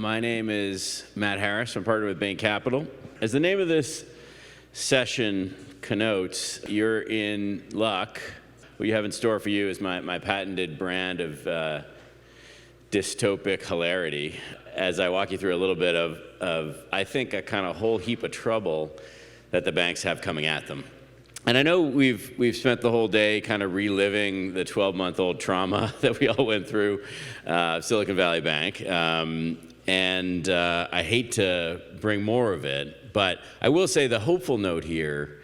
My name is Matt Harris. I'm partnered with Bain Capital. As the name of this session connotes, you're in luck. What you have in store for you is my patented brand of dystopic hilarity as I walk you through a little bit of I think, a kind of whole heap of trouble that the banks have coming at them. And I know we've spent the whole day kind of reliving the 12-month-old trauma that we all went through, Silicon Valley Bank. And I hate to bring more of it, but I will say the hopeful note here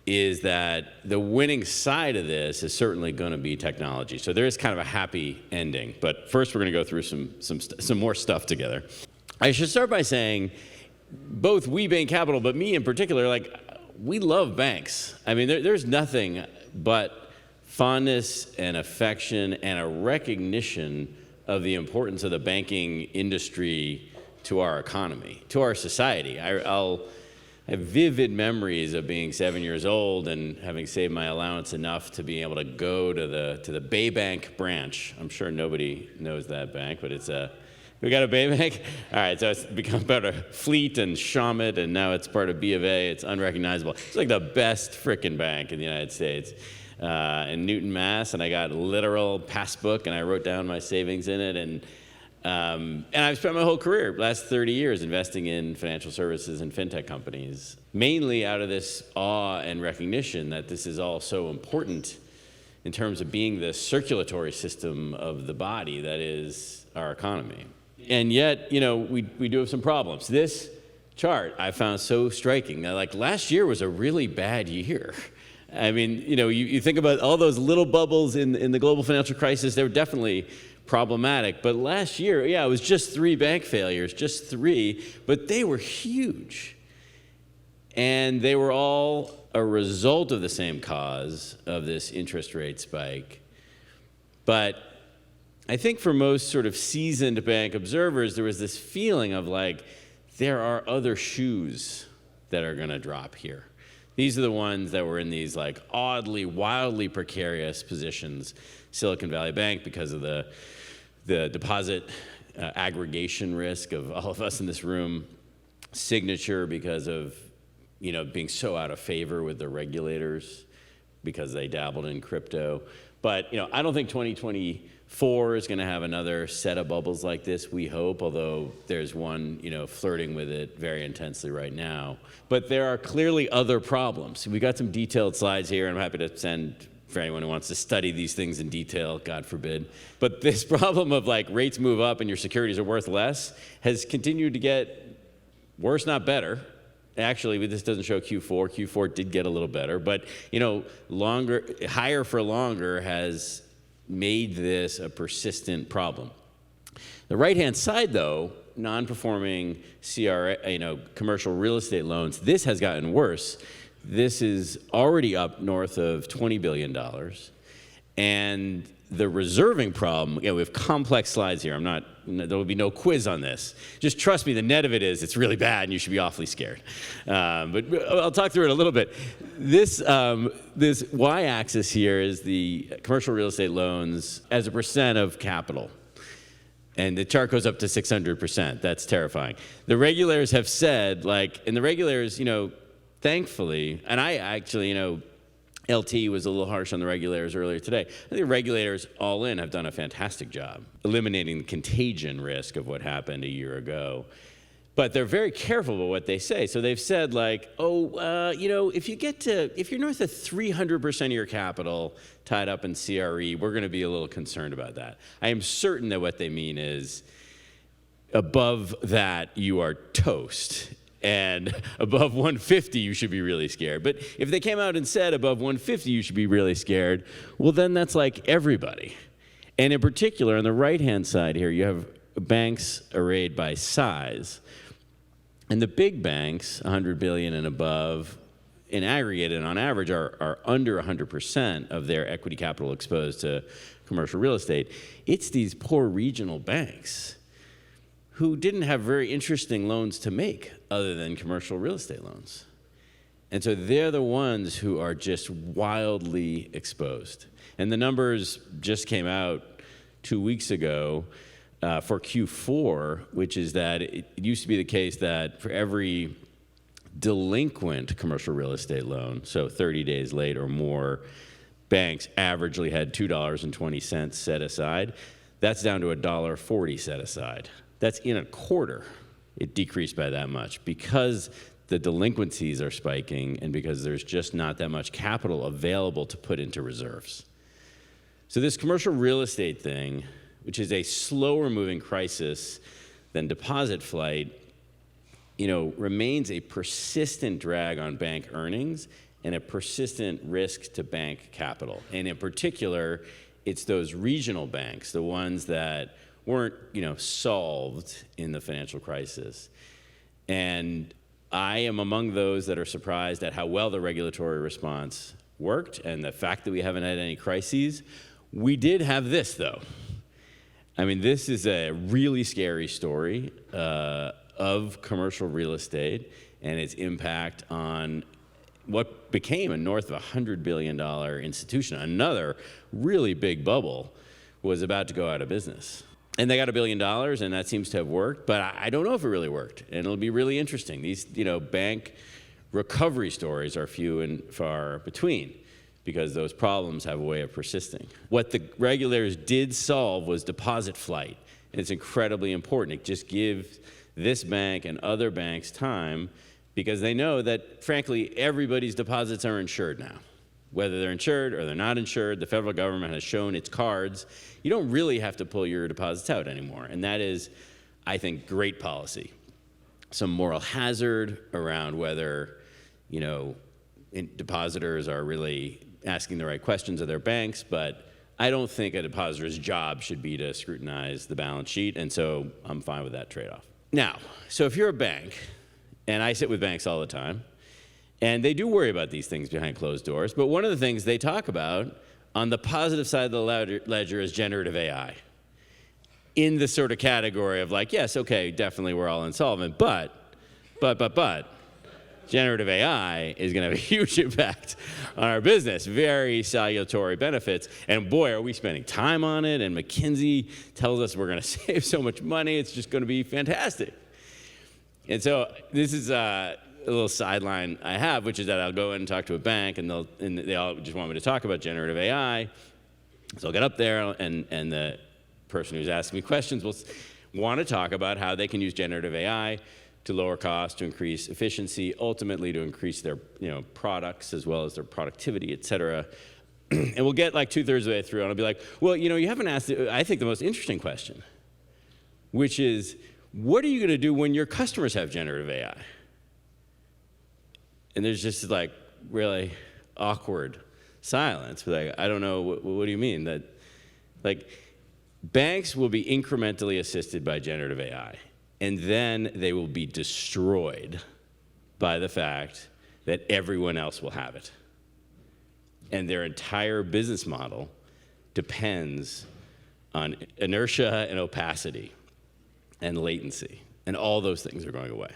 is that the winning side of this is certainly going to be technology. So there is kind of a happy ending. But first, we're going to go through some more stuff together. I should start by saying, both we, Bain Capital, but me in particular, we love banks. I mean, there's nothing but fondness and affection and a recognition of the importance of the banking industry to our economy, to our society. I have vivid memories of being 7 years old and having saved my allowance enough to be able to go to the Bay Bank branch. I'm sure nobody knows that bank, but we got a Bay Bank? All right, so it's become part of Fleet and Shawmut, and now it's part of B of A. It's unrecognizable. It's like the best frickin' bank in the United States. In Newton, Mass, and I got a literal passbook, and I wrote down my savings in it, and I've spent my whole career, last 30 years, investing in financial services and fintech companies, mainly out of this awe and recognition that this is all so important in terms of being the circulatory system of the body that is our economy. And yet, we do have some problems. This chart I found so striking. Now, last year was a really bad year. I mean, you think about all those little bubbles in the global financial crisis, they were definitely problematic. But last year, it was just 3 bank failures, just 3, but they were huge. And they were all a result of the same cause of this interest rate spike. But I think for most sort of seasoned bank observers, there was this feeling of there are other shoes that are going to drop here. These are the ones that were in these oddly, wildly precarious positions. Silicon Valley Bank because of the deposit aggregation risk of all of us in this room. Signature because of being so out of favor with the regulators because they dabbled in crypto. But I don't think 2024 is going to have another set of bubbles like this, we hope, although there's one flirting with it very intensely right now. But there are clearly other problems. We got some detailed slides here, and I'm happy to send for anyone who wants to study these things in detail, God forbid. But this problem of rates move up and your securities are worth less has continued to get worse, not better. Actually, this doesn't show Q4. Q4 did get a little better, but higher for longer has made this a persistent problem. The right-hand side, though, non-performing commercial real estate loans, this has gotten worse. This is already up north of $20 billion. And the reserving problem, we have complex slides here. There will be no quiz on this. Just trust me, the net of it is it's really bad and you should be awfully scared. But I'll talk through it a little bit. This y-axis here is the commercial real estate loans as a percent of capital. And the chart goes up to 600%. That's terrifying. The regulators have said, and the regulators, thankfully, and I actually, LT was a little harsh on the regulators earlier today. I think regulators all in have done a fantastic job eliminating the contagion risk of what happened a year ago. But they're very careful about what they say. So they've said if you're north of 300% of your capital tied up in CRE, we're going to be a little concerned about that. I am certain that what they mean is above that, you are toast. And above 150, you should be really scared. But if they came out and said above 150, you should be really scared, well, then that's everybody. And in particular, on the right-hand side here, you have banks arrayed by size. And the big banks, 100 billion and above, in aggregate and on average, are under 100% of their equity capital exposed to commercial real estate. It's these poor regional banks who didn't have very interesting loans to make other than commercial real estate loans. And so they're the ones who are just wildly exposed. And the numbers just came out 2 weeks ago. for Q4, which is that it used to be the case that for every delinquent commercial real estate loan, so 30 days late or more, banks averagely had $2.20 set aside. That's down to $1.40 set aside. That's in a quarter. It decreased by that much because the delinquencies are spiking and because there's just not that much capital available to put into reserves. So this commercial real estate thing, which is a slower moving crisis than deposit flight, remains a persistent drag on bank earnings and a persistent risk to bank capital. And in particular, it's those regional banks, the ones that weren't, solved in the financial crisis. And I am among those that are surprised at how well the regulatory response worked and the fact that we haven't had any crises. We did have this, though. I mean, this is a really scary story of commercial real estate and its impact on what became a north of $100 billion institution. Another really big bubble was about to go out of business. And they got $1 billion, and that seems to have worked, but I don't know if it really worked. And it'll be really interesting. These, bank recovery stories are few and far between because those problems have a way of persisting. What the regulators did solve was deposit flight, and it's incredibly important. It just gives this bank and other banks time because they know that, frankly, everybody's deposits are insured now. Whether they're insured or they're not insured, the federal government has shown its cards. You don't really have to pull your deposits out anymore. And that is, I think, great policy. Some moral hazard around whether, depositors are really asking the right questions of their banks, but I don't think a depositor's job should be to scrutinize the balance sheet, and so I'm fine with that trade-off. Now, so if you're a bank, and I sit with banks all the time, and they do worry about these things behind closed doors, but one of the things they talk about on the positive side of the ledger is generative AI. In the sort of category of like, yes, okay, definitely we're all insolvent, but, generative AI is going to have a huge impact on our business, very salutary benefits. And boy, are we spending time on it. And McKinsey tells us we're going to save so much money. It's just going to be fantastic. And so this is a little sideline I have, which is that I'll go in and talk to a bank, and they all just want me to talk about generative AI. So I'll get up there, and the person who's asking me questions will want to talk about how they can use generative AI to lower costs, to increase efficiency, ultimately to increase their products as well as their productivity, et cetera. And we'll get like 2/3 of the way through, and I'll be like, well, you haven't asked, I think, the most interesting question, which is, what are you going to do when your customers have generative AI? And there's just like really awkward silence. Like, I don't know, what do you mean? That, like, banks will be incrementally assisted by generative AI. And then they will be destroyed by the fact that everyone else will have it. And their entire business model depends on inertia and opacity and latency. And all those things are going away.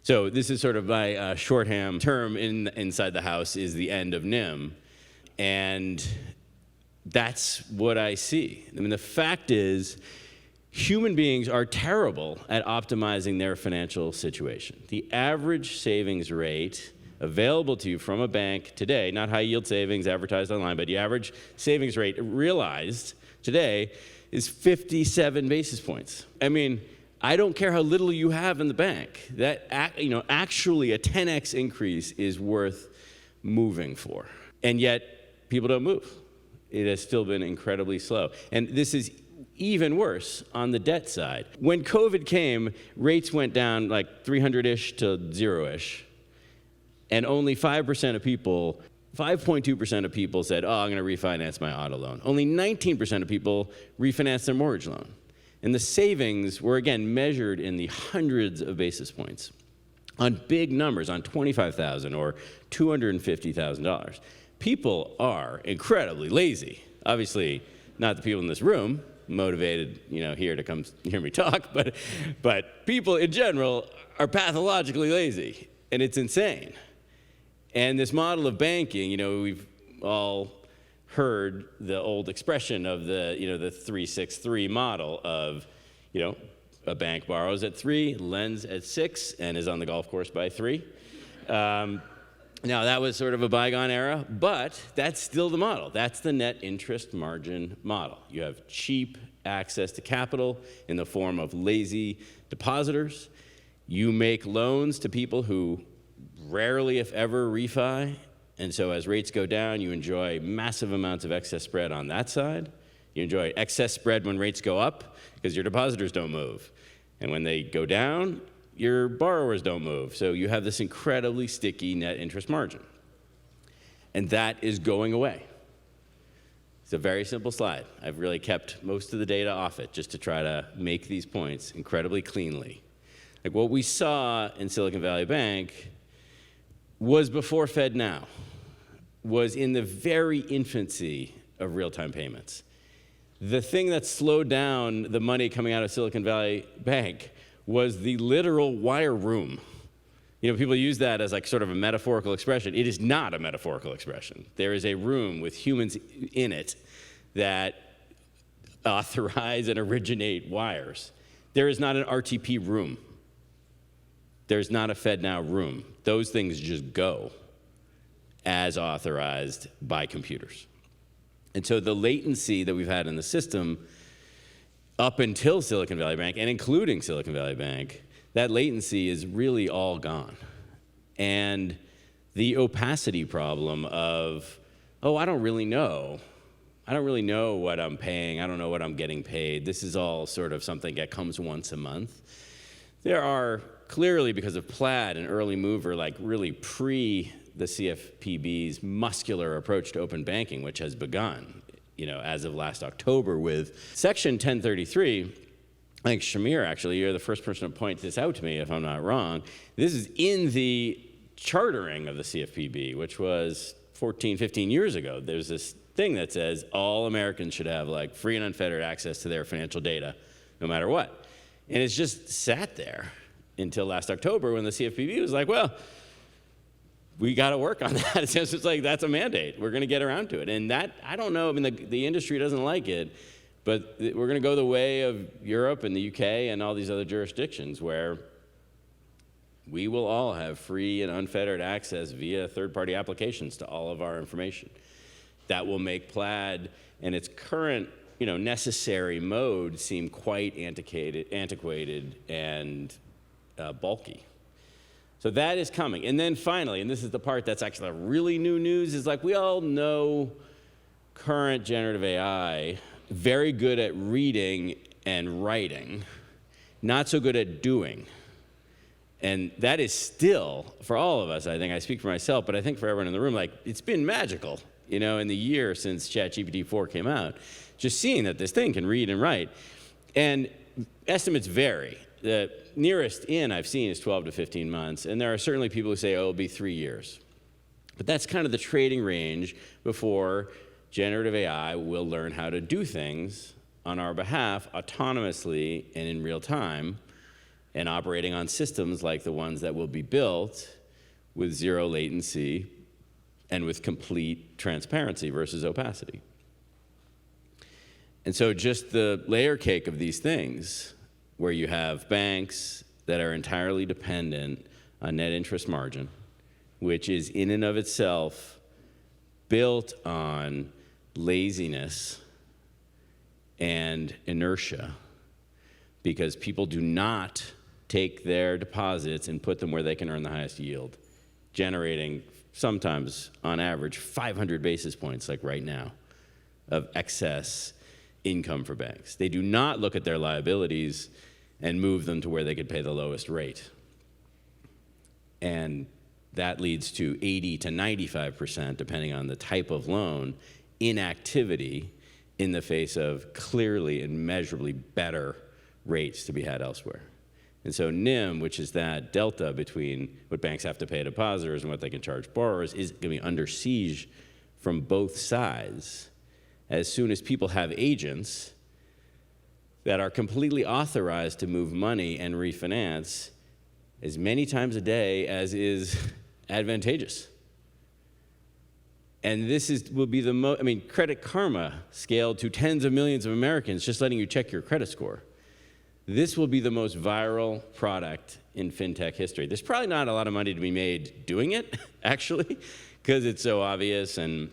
So this is sort of my shorthand term inside the house is the end of NIM. And that's what I see. I mean, the fact is, human beings are terrible at optimizing their financial situation. The average savings rate available to you from a bank today, not high yield savings advertised online, but the average savings rate realized today is 57 basis points. I mean, I don't care how little you have in the bank. That, actually a 10x increase is worth moving for. And yet, people don't move. It has still been incredibly slow. And this is even worse on the debt side. When COVID came, rates went down like 300-ish to 0-ish, and only 5% of people, 5.2% of people said, oh, I'm going to refinance my auto loan. Only 19% of people refinanced their mortgage loan. And the savings were, again, measured in the hundreds of basis points on big numbers, on $25,000 or $250,000. People are incredibly lazy. Obviously, not the people in this room, motivated, here to come hear me talk, but people in general are pathologically lazy, and it's insane. And this model of banking, we've all heard the old expression of the 363 model of, a bank borrows at 3, lends at 6, and is on the golf course by 3. Now, that was sort of a bygone era, but that's still the model. That's the net interest margin model. You have cheap access to capital in the form of lazy depositors. You make loans to people who rarely, if ever, refi. And so as rates go down, you enjoy massive amounts of excess spread on that side. You enjoy excess spread when rates go up because your depositors don't move. And when they go down, your borrowers don't move. So you have this incredibly sticky net interest margin. And that is going away. It's a very simple slide. I've really kept most of the data off it just to try to make these points incredibly cleanly. Like what we saw in Silicon Valley Bank was before FedNow, was in the very infancy of real-time payments. The thing that slowed down the money coming out of Silicon Valley Bank was the literal wire room. People use that as like sort of a metaphorical expression. It is not a metaphorical expression. There is a room with humans in it that authorize and originate wires. There is not an RTP room. There's not a FedNow room. Those things just go as authorized by computers. And so the latency that we've had in the system up until Silicon Valley Bank, and including Silicon Valley Bank, that latency is really all gone. And the opacity problem of, I don't really know. I don't really know what I'm paying. I don't know what I'm getting paid. This is all sort of something that comes once a month. There are clearly, because of Plaid, an early mover, like really pre the CFPB's muscular approach to open banking, which has begun, as of last October with Section 1033. I think Shamir, actually, you're the first person to point this out to me, if I'm not wrong. This is in the chartering of the CFPB, which was 14, 15 years ago. There's this thing that says all Americans should have like free and unfettered access to their financial data, no matter what. And it's just sat there until last October when the CFPB was like, well, we got to work on that. It sounds like that's a mandate. We're going to get around to it. And that, I don't know, the industry doesn't like it, but we're going to go the way of Europe and the UK and all these other jurisdictions where we will all have free and unfettered access via third-party applications to all of our information. That will make Plaid and its current, necessary mode seem quite antiquated and bulky. So that is coming. And then finally, and this is the part that's actually really new news, is like we all know current generative AI, very good at reading and writing, not so good at doing. And that is still, for all of us, I think, I speak for myself, but I think for everyone in the room, like it's been magical, in the year since ChatGPT 4 came out, just seeing that this thing can read and write. And estimates vary. The nearest in I've seen is 12 to 15 months, and there are certainly people who say, it'll be 3 years. But that's kind of the trading range before generative AI will learn how to do things on our behalf autonomously and in real time, and operating on systems like the ones that will be built with zero latency and with complete transparency versus opacity. And so just the layer cake of these things, where you have banks that are entirely dependent on net interest margin, which is in and of itself built on laziness and inertia, because people do not take their deposits and put them where they can earn the highest yield, generating sometimes, on average, 500 basis points, like right now, of excess income for banks. They do not look at their liabilities and move them to where they could pay the lowest rate. And that leads to 80 to 95%, depending on the type of loan, inactivity in the face of clearly and measurably better rates to be had elsewhere. And so NIM, which is that delta between what banks have to pay depositors and what they can charge borrowers, is going to be under siege from both sides as soon as people have agents that are completely authorized to move money and refinance as many times a day as is advantageous. And will be the most, Credit Karma scaled to tens of millions of Americans just letting you check your credit score. This will be the most viral product in fintech history. There's probably not a lot of money to be made doing it, actually, because it's so obvious and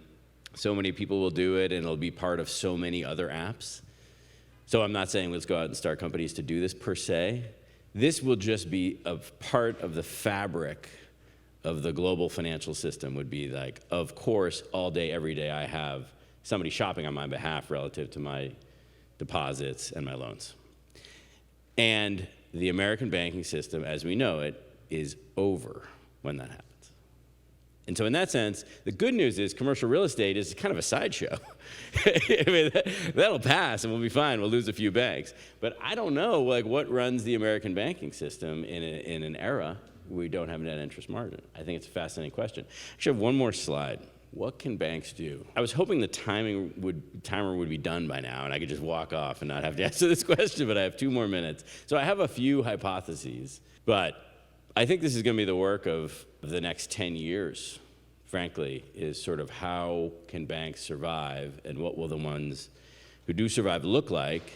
so many people will do it and it'll be part of so many other apps. So I'm not saying let's go out and start companies to do this per se. This will just be a part of the fabric of the global financial system. Would be like, of course, all day, every day, I have somebody shopping on my behalf relative to my deposits and my loans. And the American banking system, as we know it, is over when that happens. And so in that sense, the good news is commercial real estate is kind of a sideshow. That'll pass and we'll be fine. We'll lose a few banks. But I don't know what runs the American banking system in an era we don't have a net interest margin. I think it's a fascinating question. Actually, I have one more slide. What can banks do? I was hoping the timer would be done by now and I could just walk off and not have to answer this question, but I have 2 more minutes. So I have a few hypotheses, but I think this is going to be the work of the next 10 years, frankly, is sort of how can banks survive and what will the ones who do survive look like,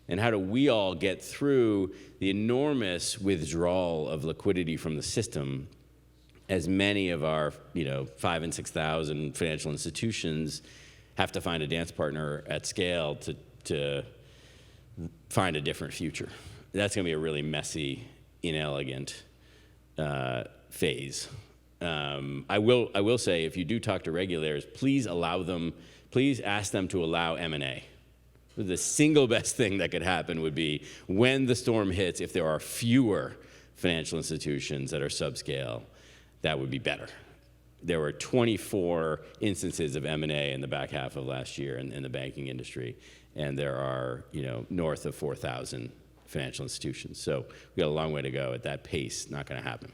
and how do we all get through the enormous withdrawal of liquidity from the system as many of our 5,000 and 6,000 financial institutions have to find a dance partner at scale to find a different future. That's going to be a really messy, inelegant phase. I will say, if you do talk to regulators, please ask them to allow M&A. The single best thing that could happen would be when the storm hits, if there are fewer financial institutions that are subscale, that would be better. There were 24 instances of M&A in the back half of last year in the banking industry, and there are north of 4,000 financial institutions. So we got a long way to go at that pace. Not going to happen.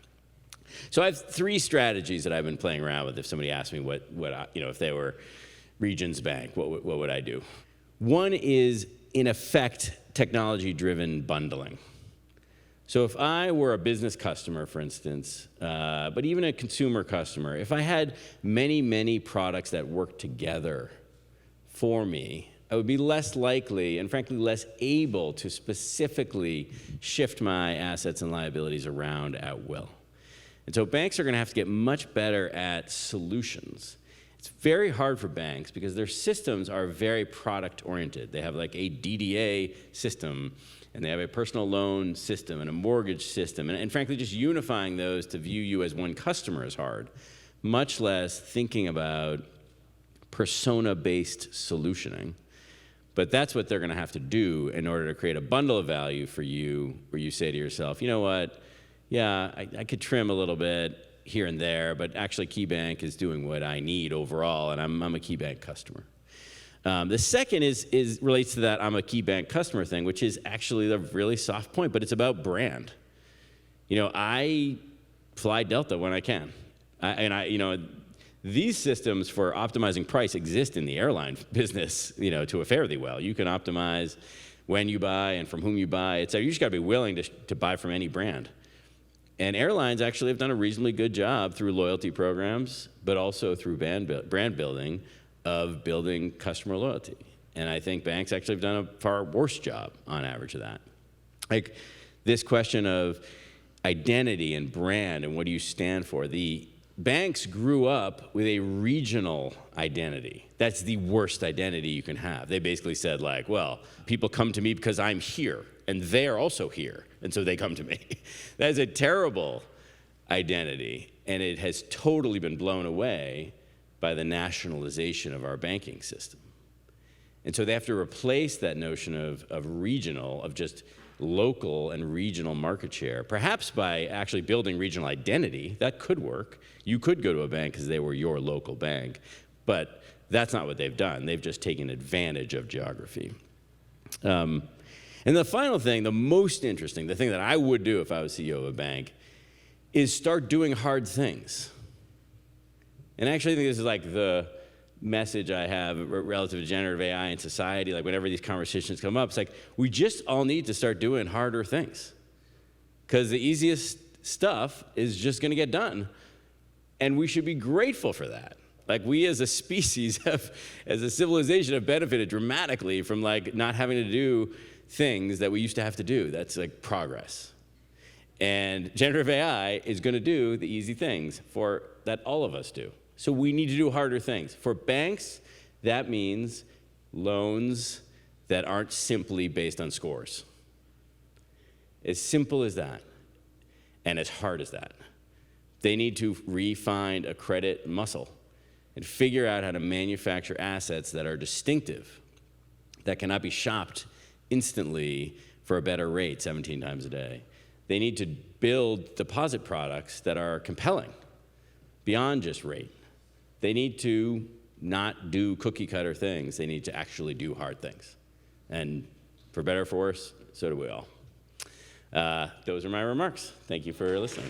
So I have 3 strategies that I've been playing around with. If somebody asked me if they were Regions Bank, what would I do? One is, in effect, technology-driven bundling. So if I were a business customer, for instance, but even a consumer customer, if I had many, many products that work together for me, I would be less likely and frankly less able to specifically shift my assets and liabilities around at will. And so banks are going to have to get much better at solutions. It's very hard for banks because their systems are very product-oriented. They have like a DDA system, and they have a personal loan system and a mortgage system. And frankly, just unifying those to view you as one customer is hard, much less thinking about persona-based solutioning. But that's what they're going to have to do in order to create a bundle of value for you, where you say to yourself, you know what, yeah, I could trim a little bit here and there, but actually KeyBank is doing what I need overall, and I'm a KeyBank customer. The second relates to that I'm a KeyBank customer thing, which is actually a really soft point, but it's about brand. I fly Delta when I can. These systems for optimizing price exist in the airline business, to a fairly well. You can optimize when you buy and from whom you buy. You just got to be willing to buy from any brand. And airlines actually have done a reasonably good job through loyalty programs, but also through brand building of building customer loyalty. And I think banks actually have done a far worse job on average of that. Like this question of identity and brand and what do you stand for, the banks grew up with a regional identity. That's the worst identity you can have. They basically said well, people come to me because I'm here, and they are also here, and so they come to me. That is a terrible identity, and it has totally been blown away by the nationalization of our banking system. And so they have to replace that notion of regional, of just local and regional market share, perhaps by actually building regional identity. That could work. You could go to a bank because they were your local bank, but that's not what they've done. They've just taken advantage of geography. And the final thing, the most interesting, the thing that I would do if I was CEO of a bank, is start doing hard things. And I actually think this is the message I have relative to generative AI in society. Whenever these conversations come up, it's we just all need to start doing harder things. Because the easiest stuff is just going to get done. And we should be grateful for that. Like, we as a species as a civilization have benefited dramatically from like not having to do things that we used to have to do. That's like progress. And generative AI is going to do the easy things that all of us do. So we need to do harder things. For banks, that means loans that aren't simply based on scores. As simple as that, and as hard as that. They need to refine a credit muscle and figure out how to manufacture assets that are distinctive, that cannot be shopped instantly for a better rate 17 times a day. They need to build deposit products that are compelling beyond just rate. They need to not do cookie cutter things. They need to actually do hard things. And for better or for worse, so do we all. Those are my remarks. Thank you for listening.